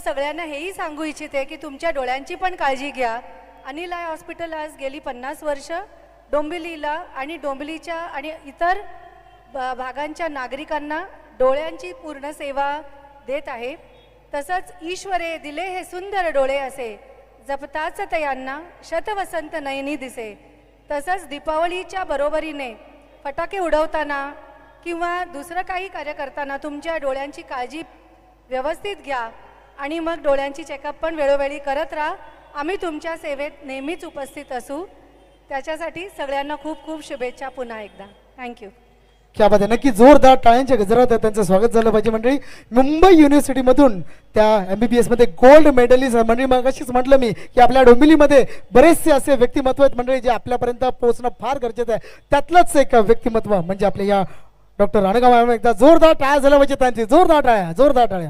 सगळ्यांना हेही सांगू इच्छिते की तुमच्या डोळ्यांची पण काळजी घ्या. अनिल आय हॉस्पिटल आज गेली 50 वर्ष डोंबिवलीला आणि डोंबिवलीच्या आणि इतर भागांच्या नागरिकांना डोळ्यांची पूर्ण सेवा देत आहे. तसंच ईश्वरे दिले हे सुंदर डोळे असे जपताच तयांना शतवसंत नयनी दिसे. तसंच दीपावलीच्या बरोबरीने फटाके उडवताना किंवा दुसरं काही कार्य करताना तुमच्या डोळ्यांची काळजी व्यवस्थित घ्या आणि मग डोळ्यांची चेकअप पण वेळोवेळी करत राहा. आम्ही तुमच्या सेवेत नेहमीच उपस्थित असू. त्याच्यासाठी सगळ्यांना खूप खूप शुभेच्छा पुन्हा एकदा. थँक्यू. क्या बात आहे. नक्की जोरदार टाळ्यांच्या गजरात त्यांचं स्वागत झालं पाहिजे. मंडळी मुंबई युनिव्हर्सिटीमधून त्या MBBS मध्ये गोल्ड मेडलिस्ट मंडळी, मग अशीच म्हटलं मी की आपल्या डोंबिवलीमध्ये बरेचसे असे व्यक्तिमत्व आहेत मंडळी जे आपल्यापर्यंत पोहोचणं फार गरजेचं आहे. त्यातलंच एक व्यक्तिमत्व म्हणजे आपल्या या डॉक्टर राणगाव. एकदा जोरदार टाळ्या झाल्या पाहिजे त्यांची. जोरदार टाळ्या, जोरदार टाळ्या.